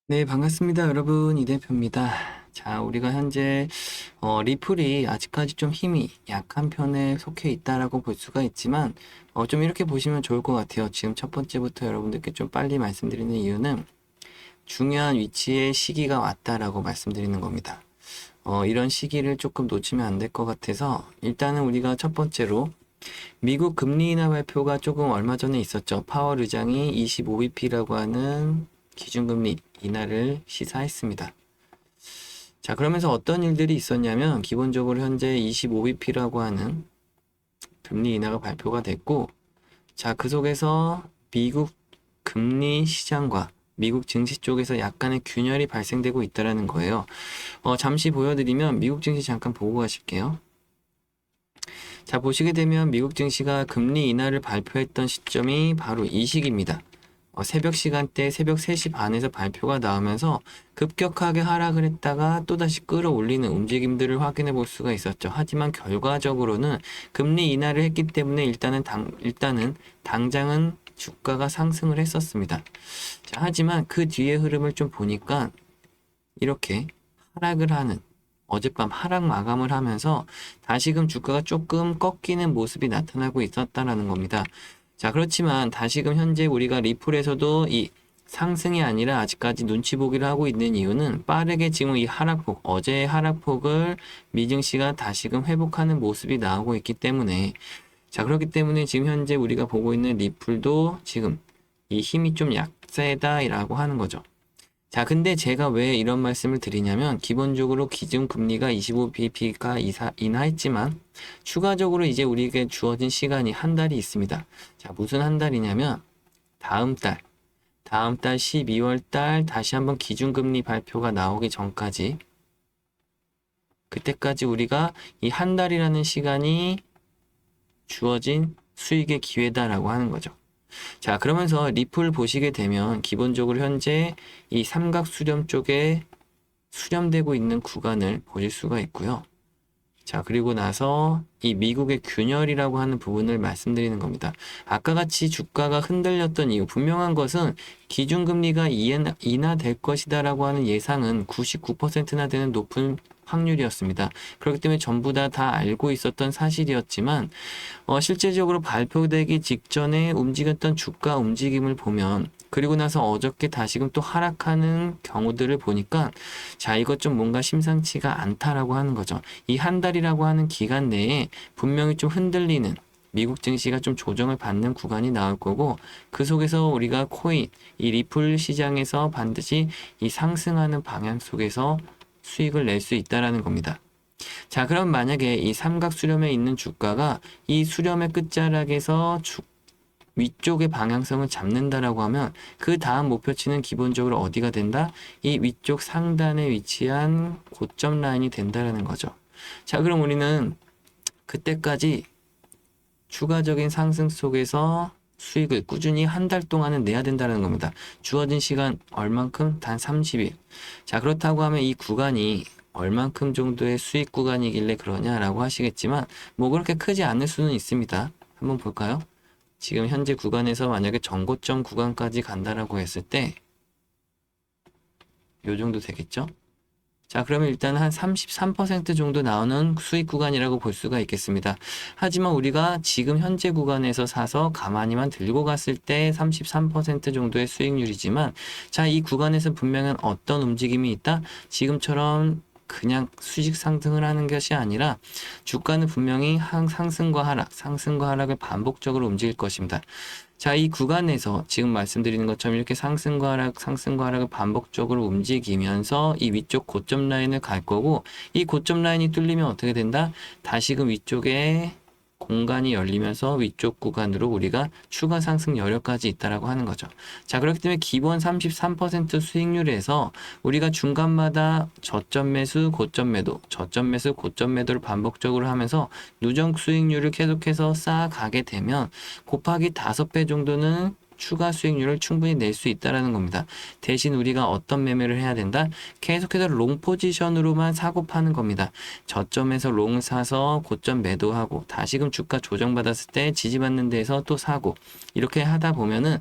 네, 반갑습니다, 여러분. 이 대표입니다. 자, 우리가 현재 리플이 아직까지 좀 힘이 약한 편에 속해 있다라고 볼 수가 있지만 좀 이렇게 보시면 좋을 것 같아요. 지금 첫 번째부터 여러분들께 좀 빨리 말씀드리는 이유는 중요한 위치에 시기가 왔다라고 말씀드리는 겁니다. 이런 시기를 조금 놓치면 안 될 것 같아서 일단은 우리가 첫 번째로 미국 금리 인하 발표가 조금 얼마 전에 있었죠. 파월 의장이 25bp라고 하는 기준금리 인하를 시사했습니다. 자, 그러면서 어떤 일들이 있었냐면 기본적으로 현재 25bp라고 하는 금리 인하가 발표가 됐고, 자, 그 속에서 미국 금리 시장과 미국 증시 쪽에서 약간의 균열이 발생되고 있다는 거예요. 잠시 보여드리면 미국 증시 잠깐 보고 가실게요. 자, 보시게 되면 미국 증시가 금리 인하를 발표했던 시점이 바로 이 시기입니다. 새벽 시간대 새벽 3시 반에서 발표가 나오면서 급격하게 하락을 했다가 또다시 끌어올리는 움직임들을 확인해 볼 수가 있었죠. 하지만 결과적으로는 금리 인하를 했기 때문에 일단은 당장은 주가가 상승을 했었습니다. 자, 하지만 그 뒤의 흐름을 좀 보니까 이렇게 하락을 하는 어젯밤 하락 마감을 하면서 다시금 주가가 조금 꺾이는 모습이 나타나고 있었다라는 겁니다. 자, 그렇지만 다시금 현재 우리가 리플에서도 이 상승이 아니라 아직까지 눈치 보기를 하고 있는 이유는 빠르게 지금 이 하락폭, 어제의 하락폭을 미증시가 다시금 회복하는 모습이 나오고 있기 때문에, 자, 그렇기 때문에 지금 현재 우리가 보고 있는 리플도 지금 이 힘이 좀 약세다라고 하는 거죠. 자, 근데 제가 왜 이런 말씀을 드리냐면, 기본적으로 기준금리가 25bp가 인하했지만, 추가적으로 이제 우리에게 주어진 시간이 한 달이 있습니다. 자, 무슨 한 달이냐면, 다음 달 12월 달 다시 한번 기준금리 발표가 나오기 전까지, 그때까지 우리가 이 한 달이라는 시간이 주어진 수익의 기회다라고 하는 거죠. 자, 그러면서 리플 보시게 되면 기본적으로 현재 이 삼각 수렴 쪽에 수렴되고 있는 구간을 보실 수가 있고요. 자, 그리고 나서 이 미국의 균열이라고 하는 부분을 말씀드리는 겁니다. 아까 같이 주가가 흔들렸던 이유, 분명한 것은 기준금리가 인하될 것이다라고 하는 예상은 99%나 되는 높은 확률이었습니다. 그렇기 때문에 전부 다 알고 있었던 사실이었지만, 실제적으로 발표되기 직전에 움직였던 주가 움직임을 보면, 그리고 나서 어저께 다시금 또 하락하는 경우들을 보니까, 자, 이것 좀 뭔가 심상치가 않다라고 하는 거죠. 이 한 달이라고 하는 기간 내에 분명히 좀 흔들리는 미국 증시가 좀 조정을 받는 구간이 나올 거고, 그 속에서 우리가 코인, 이 리플 시장에서 반드시 이 상승하는 방향 속에서 수익을 낼 수 있다라는 겁니다. 자, 그럼 만약에 이 삼각 수렴에 있는 주가가 이 수렴의 끝자락에서 위쪽의 방향성을 잡는다라고 하면 그 다음 목표치는 기본적으로 어디가 된다? 이 위쪽 상단에 위치한 고점 라인이 된다라는 거죠. 자, 그럼 우리는 그때까지 추가적인 상승 속에서 수익을 꾸준히 한 달 동안은 내야 된다는 겁니다. 주어진 시간 얼만큼? 단 30일. 자, 그렇다고 하면 이 구간이 얼만큼 정도의 수익 구간이길래 그러냐라고 하시겠지만, 뭐 그렇게 크지 않을 수는 있습니다. 한번 볼까요? 지금 현재 구간에서 만약에 전고점 구간까지 간다라고 했을 때, 요 정도 되겠죠? 자, 그러면 일단 한 33% 정도 나오는 수익 구간이라고 볼 수가 있겠습니다. 하지만 우리가 지금 현재 구간에서 사서 가만히만 들고 갔을 때 33% 정도의 수익률이지만, 자, 이 구간에서 분명한 어떤 움직임이 있다? 지금처럼 그냥 수직 상승을 하는 것이 아니라 주가는 분명히 상승과 하락을 반복적으로 움직일 것입니다. 자, 이 구간에서 지금 말씀드리는 것처럼 이렇게 상승과 하락을 반복적으로 움직이면서 이 위쪽 고점 라인을 갈 거고, 이 고점 라인이 뚫리면 어떻게 된다? 다시금 위쪽에 공간이 열리면서 위쪽 구간으로 우리가 추가 상승 여력까지 있다라고 하는 거죠. 자, 그렇기 때문에 기본 33% 수익률에서 우리가 중간마다 저점 매수, 고점 매도, 저점 매수, 고점 매도를 반복적으로 하면서 누적 수익률을 계속해서 쌓아가게 되면 곱하기 5배 정도는 추가 수익률을 충분히 낼 수 있다라는 겁니다. 대신 우리가 어떤 매매를 해야 된다? 계속해서 롱 포지션으로만 사고 파는 겁니다. 저점에서 롱 사서 고점 매도하고 다시금 주가 조정받았을 때 지지받는 데에서 또 사고, 이렇게 하다 보면은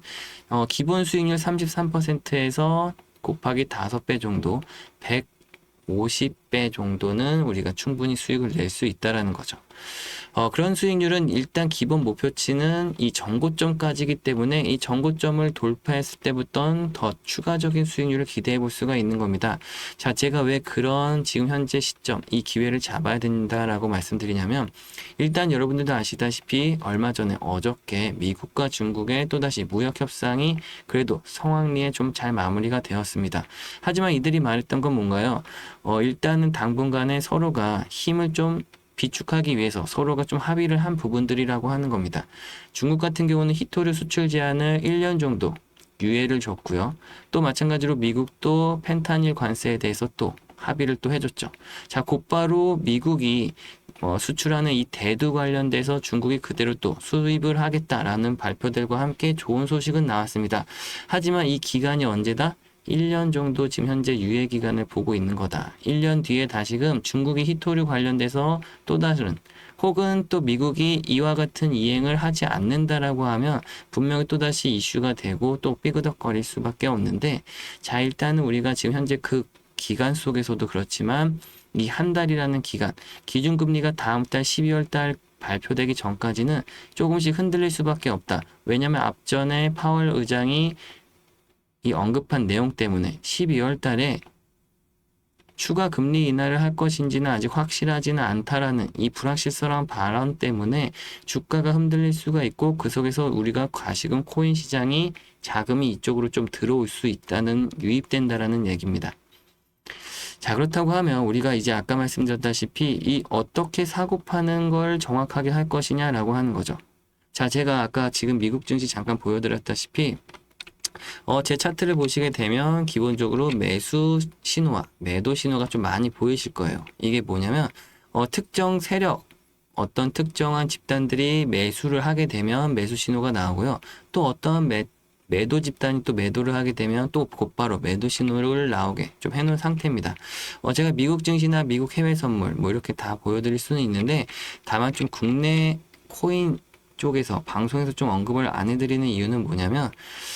기본 수익률 33%에서 곱하기 5배 정도, 150배 정도는 우리가 충분히 수익을 낼 수 있다라는 거죠. 그런 수익률은 일단 기본 목표치는 이 전고점까지이기 때문에 이 전고점을 돌파했을 때부터는 더 추가적인 수익률을 기대해 볼 수가 있는 겁니다. 자, 제가 왜 그런 지금 현재 시점, 이 기회를 잡아야 된다라고 말씀드리냐면, 일단 여러분들도 아시다시피 얼마 전에 어저께 미국과 중국의 또다시 무역 협상이 그래도 성황리에 좀 잘 마무리가 되었습니다. 하지만 이들이 말했던 건 뭔가요? 일단은 당분간에 서로가 힘을 좀 비축하기 위해서 서로가 좀 합의를 한 부분들이라고 하는 겁니다. 중국 같은 경우는 히토류 수출 제한을 1년 정도 유예를 줬고요. 또 마찬가지로 미국도 펜타닐 관세에 대해서 또 합의를 또 해줬죠. 자, 곧바로 미국이 수출하는 이 대두 관련돼서 중국이 그대로 또 수입을 하겠다라는 발표들과 함께 좋은 소식은 나왔습니다. 하지만 이 기간이 언제다? 1년 정도 지금 현재 유예 기간을 보고 있는 거다. 1년 뒤에 다시금 중국이 히토류 관련돼서 또 다른 혹은 또 미국이 이와 같은 이행을 하지 않는다라고 하면 분명히 또다시 이슈가 되고 또 삐그덕거릴 수밖에 없는데, 자, 일단은 우리가 지금 현재 그 기간 속에서도 그렇지만 이 한 달이라는 기간, 기준금리가 다음 달 12월 달 발표되기 전까지는 조금씩 흔들릴 수밖에 없다. 왜냐하면 앞전에 파월 의장이 이 언급한 내용 때문에 12월 달에 추가 금리 인하를 할 것인지는 아직 확실하지는 않다라는 이 불확실성한 발언 때문에 주가가 흔들릴 수가 있고, 그 속에서 우리가 과시금 코인 시장이 자금이 이쪽으로 좀 들어올 수 있다는, 유입된다라는 얘기입니다. 자, 그렇다고 하면 우리가 이제 아까 말씀드렸다시피 이 어떻게 사고 파는 걸 정확하게 할 것이냐라고 하는 거죠. 자, 제가 아까 지금 미국 증시 잠깐 보여드렸다시피 제 차트를 보시게 되면 기본적으로 매수 신호와 매도 신호가 좀 많이 보이실 거예요. 이게 뭐냐면 특정 세력, 어떤 특정한 집단들이 매수를 하게 되면 매수 신호가 나오고요. 또 어떤 매도 집단이 또 매도를 하게 되면 또 곧바로 매도 신호를 나오게 좀 해놓은 상태입니다. 제가 미국 증시나 미국 해외 선물 뭐 이렇게 다 보여드릴 수는 있는데, 다만 좀 국내 코인 쪽에서 방송에서 좀 언급을 안 해드리는 이유는 뭐냐면,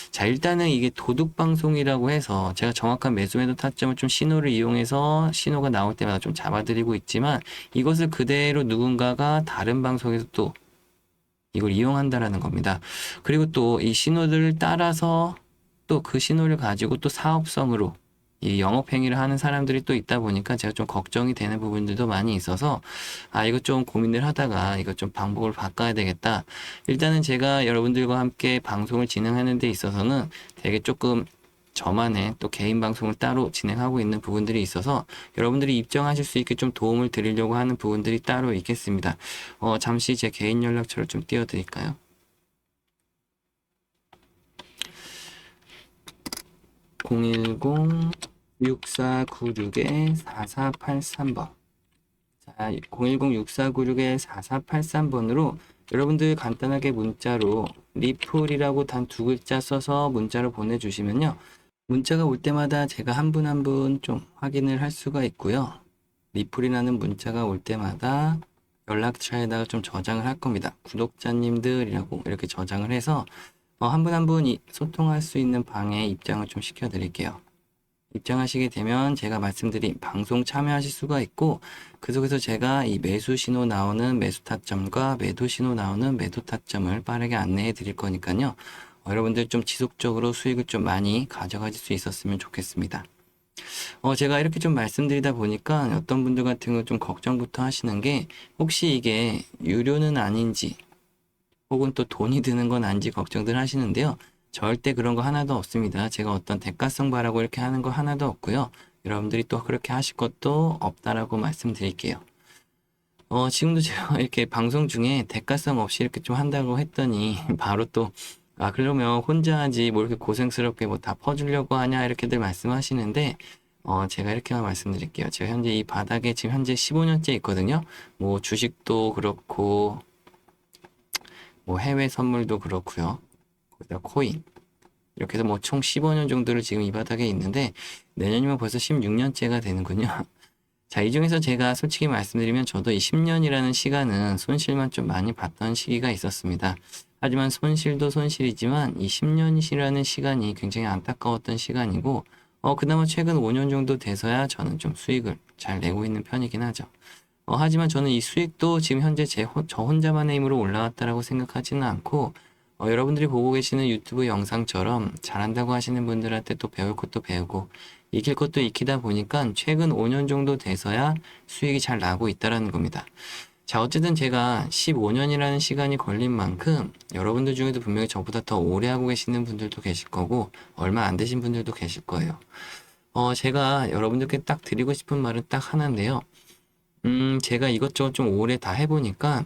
자, 일단은 이게 도둑 방송이라고 해서 제가 정확한 매수 매도 타점을 좀 신호를 이용해서 신호가 나올 때마다 좀 잡아드리고 있지만, 이것을 그대로 누군가가 다른 방송에서 또 이걸 이용한다라는 겁니다. 그리고 또 이 신호들을 따라서 또 그 신호를 가지고 또 사업성으로 이 영업행위를 하는 사람들이 또 있다 보니까 제가 좀 걱정이 되는 부분들도 많이 있어서, 이거 좀 고민을 하다가 이거 좀 방법을 바꿔야 되겠다. 일단은 제가 여러분들과 함께 방송을 진행하는 데 있어서는 되게 조금 저만의 또 개인 방송을 따로 진행하고 있는 부분들이 있어서 여러분들이 입장하실 수 있게 좀 도움을 드리려고 하는 부분들이 따로 있겠습니다. 잠시 제 개인 연락처를 좀 띄워드릴까요? 010-6496-4483번. 자, 010-6496-4483번으로 여러분들 간단하게 문자로 리플이라고 단 2글자 써서 문자로 보내주시면요. 문자가 올 때마다 제가 한 분 한 분 좀 확인을 할 수가 있고요. 리플이라는 문자가 올 때마다 연락처에다가 좀 저장을 할 겁니다. 구독자님들이라고 이렇게 저장을 해서 한 분 한 분 소통할 수 있는 방에 입장을 좀 시켜드릴게요. 입장하시게 되면 제가 말씀드린 방송 참여하실 수가 있고, 그 속에서 제가 이 매수 신호 나오는 매수 타점과 매도 신호 나오는 매도 타점을 빠르게 안내해 드릴 거니까요. 여러분들 좀 지속적으로 수익을 좀 많이 가져가실 수 있었으면 좋겠습니다. 제가 이렇게 좀 말씀드리다 보니까 어떤 분들 같은 경우 좀 걱정부터 하시는 게, 혹시 이게 유료는 아닌지 혹은 또 돈이 드는 건 아닌지 걱정들 하시는데요. 절대 그런 거 하나도 없습니다. 제가 어떤 대가성 바라고 이렇게 하는 거 하나도 없고요. 여러분들이 또 그렇게 하실 것도 없다라고 말씀드릴게요. 지금도 제가 이렇게 방송 중에 대가성 없이 이렇게 좀 한다고 했더니 바로 또 그러면 혼자 하지 뭐 이렇게 고생스럽게 뭐 다 퍼주려고 하냐 이렇게들 말씀하시는데, 제가 이렇게만 말씀드릴게요. 제가 현재 이 바닥에 지금 현재 15년째 있거든요. 뭐 주식도 그렇고 뭐 해외 선물도 그렇고요. 거기다 코인 이렇게 해서 뭐 총 15년 정도를 지금 이 바닥에 있는데, 내년이면 벌써 16년째가 되는군요. 자, 이 중에서 제가 솔직히 말씀드리면 저도 이 10년이라는 시간은 손실만 좀 많이 봤던 시기가 있었습니다. 하지만 손실도 손실이지만 이 10년이라는 시간이 굉장히 안타까웠던 시간이고, 그나마 최근 5년 정도 돼서야 저는 좀 수익을 잘 내고 있는 편이긴 하죠. 하지만 저는 이 수익도 지금 현재 저 혼자만의 힘으로 올라왔다라고 생각하지는 않고, 여러분들이 보고 계시는 유튜브 영상처럼 잘한다고 하시는 분들한테 또 배울 것도 배우고, 익힐 것도 익히다 보니까 최근 5년 정도 돼서야 수익이 잘 나고 있다라는 겁니다. 자, 어쨌든 제가 15년이라는 시간이 걸린 만큼 여러분들 중에도 분명히 저보다 더 오래 하고 계시는 분들도 계실 거고, 얼마 안 되신 분들도 계실 거예요. 제가 여러분들께 딱 드리고 싶은 말은 딱 하나인데요. 제가 이것저것 좀 오래 다 해보니까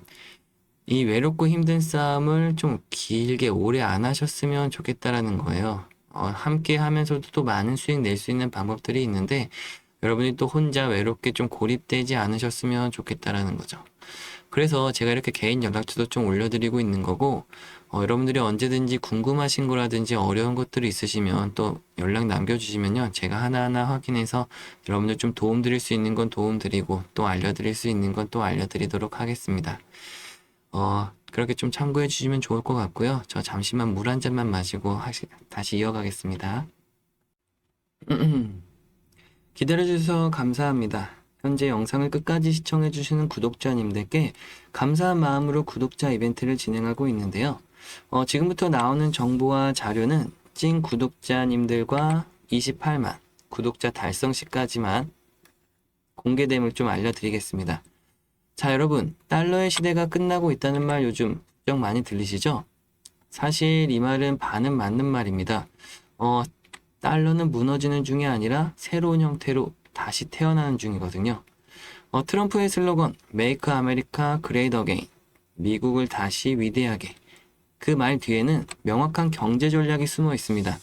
이 외롭고 힘든 싸움을 좀 길게 오래 안 하셨으면 좋겠다라는 거예요. 함께 하면서도 또 많은 수익 낼 수 있는 방법들이 있는데 여러분이 또 혼자 외롭게 좀 고립되지 않으셨으면 좋겠다라는 거죠. 그래서 제가 이렇게 개인 연락처도 좀 올려드리고 있는 거고, 여러분들이 언제든지 궁금하신 거라든지 어려운 것들이 있으시면 또 연락 남겨주시면요. 제가 하나하나 확인해서 여러분들 좀 도움 드릴 수 있는 건 도움 드리고 또 알려드릴 수 있는 건 또 알려드리도록 하겠습니다. 그렇게 좀 참고해 주시면 좋을 것 같고요. 저 잠시만 물 한 잔만 마시고 다시 이어가겠습니다. 기다려주셔서 감사합니다. 현재 영상을 끝까지 시청해주시는 구독자님들께 감사한 마음으로 구독자 이벤트를 진행하고 있는데요. 지금부터 나오는 정보와 자료는 찐 구독자님들과 28만 구독자 달성 시까지만 공개됨을 좀 알려드리겠습니다. 자, 여러분, 달러의 시대가 끝나고 있다는 말 요즘 부쩍 많이 들리시죠? 사실 이 말은 반은 맞는 말입니다. 달러는 무너지는 중이 아니라 새로운 형태로 다시 태어나는 중이거든요. 트럼프의 슬로건 Make America Great Again, 미국을 다시 위대하게, 그 말 뒤에는 명확한 경제 전략이 숨어 있습니다.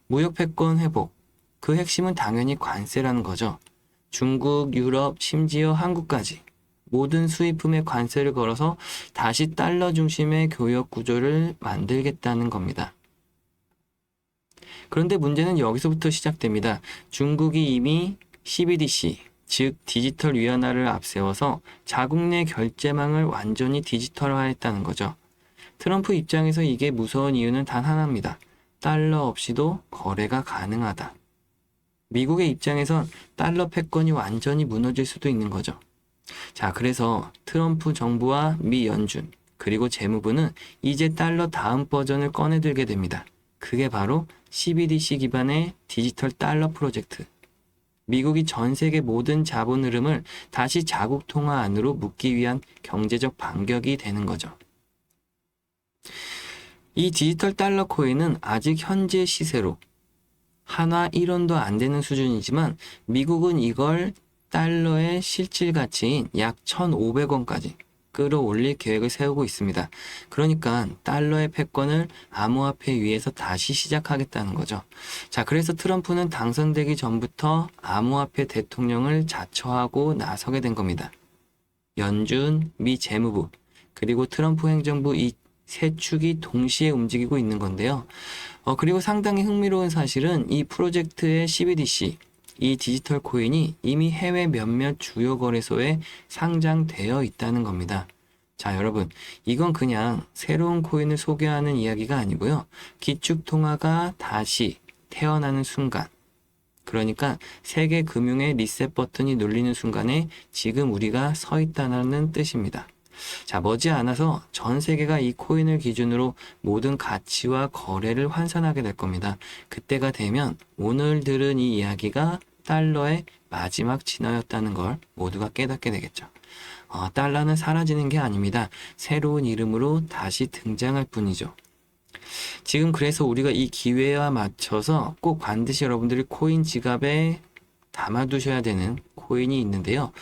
무역 패권 회복, 그 핵심은 당연히 관세라는 거죠. 중국, 유럽, 심지어 한국까지 모든 수입품에 관세를 걸어서 다시 달러 중심의 교역 구조를 만들겠다는 겁니다. 그런데 문제는 여기서부터 시작됩니다. 중국이 이미 CBDC, 즉 디지털 위안화를 앞세워서 자국 내 결제망을 완전히 디지털화했다는 거죠. 트럼프 입장에서 이게 무서운 이유는 단 하나입니다. 달러 없이도 거래가 가능하다. 미국의 입장에선 달러 패권이 완전히 무너질 수도 있는 거죠. 자, 그래서 트럼프 정부와 미 연준, 그리고 재무부는 이제 달러 다음 버전을 꺼내들게 됩니다. 그게 바로 CBDC 기반의 디지털 달러 프로젝트. 미국이 전 세계 모든 자본 흐름을 다시 자국 통화 안으로 묶기 위한 경제적 반격이 되는 거죠. 이 디지털 달러 코인은 아직 현재 시세로 한화 1원도 안 되는 수준이지만 미국은 이걸 달러의 실질 가치인 약 1,500원까지 끌어올릴 계획을 세우고 있습니다. 그러니까 달러의 패권을 암호화폐 위에서 다시 시작하겠다는 거죠. 자, 그래서 트럼프는 당선되기 전부터 암호화폐 대통령을 자처하고 나서게 된 겁니다. 연준, 미 재무부, 그리고 트럼프 행정부 이 세 축이 동시에 움직이고 있는 건데요. 그리고 상당히 흥미로운 사실은 이 프로젝트의 CBDC, 이 디지털 코인이 이미 해외 몇몇 주요 거래소에 상장되어 있다는 겁니다. 자, 여러분, 이건 그냥 새로운 코인을 소개하는 이야기가 아니고요. 기축통화가 다시 태어나는 순간, 그러니까 세계 금융의 리셋 버튼이 눌리는 순간에 지금 우리가 서 있다는 뜻입니다. 자, 머지않아서 전 세계가 이 코인을 기준으로 모든 가치와 거래를 환산하게 될 겁니다. 그때가 되면 오늘 들은 이 이야기가 달러의 마지막 진화였다는 걸 모두가 깨닫게 되겠죠. 달러는 사라지는 게 아닙니다. 새로운 이름으로 다시 등장할 뿐이죠. 지금 그래서 우리가 이 기회와 맞춰서 꼭 반드시 여러분들이 코인 지갑에 담아두셔야 되는 코인이 있는데요.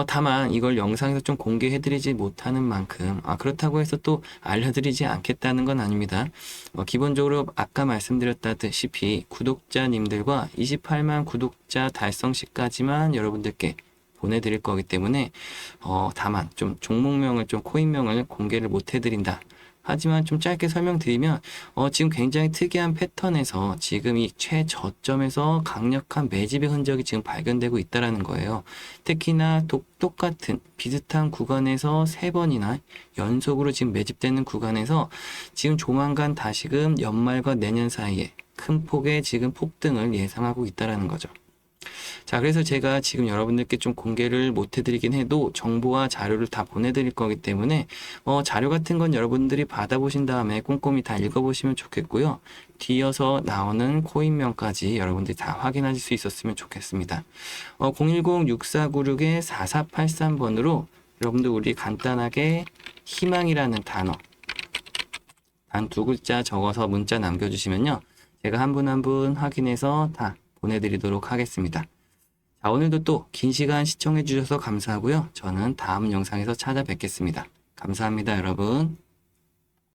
다만 이걸 영상에서 좀 공개해드리지 못하는 만큼 그렇다고 해서 또 알려드리지 않겠다는 건 아닙니다. 기본적으로 아까 말씀드렸다시피 구독자님들과 28만 구독자 달성 시까지만 여러분들께 보내드릴 거기 때문에 다만 좀 종목명을 좀 코인명을 공개를 못 해드린다. 하지만 좀 짧게 설명드리면 지금 굉장히 특이한 패턴에서 지금 이 최저점에서 강력한 매집의 흔적이 지금 발견되고 있다는 거예요. 특히나 똑같은 비슷한 구간에서 3번이나 연속으로 지금 매집되는 구간에서 지금 조만간 다시금 연말과 내년 사이에 큰 폭의 지금 폭등을 예상하고 있다라는 거죠. 자, 그래서 제가 지금 여러분들께 좀 공개를 못 해드리긴 해도 정보와 자료를 다 보내드릴 거기 때문에 자료 같은 건 여러분들이 받아보신 다음에 꼼꼼히 다 읽어보시면 좋겠고요. 뒤이어서 나오는 코인명까지 여러분들이 다 확인하실 수 있었으면 좋겠습니다. 010-6496-4483번으로 여러분들 우리 간단하게 희망이라는 단어 단 두 글자 적어서 문자 남겨주시면요. 제가 한 분 한 분 확인해서 다 보내드리도록 하겠습니다. 자, 오늘도 또 긴 시간 시청해 주셔서 감사하고요. 저는 다음 영상에서 찾아뵙겠습니다. 감사합니다, 여러분.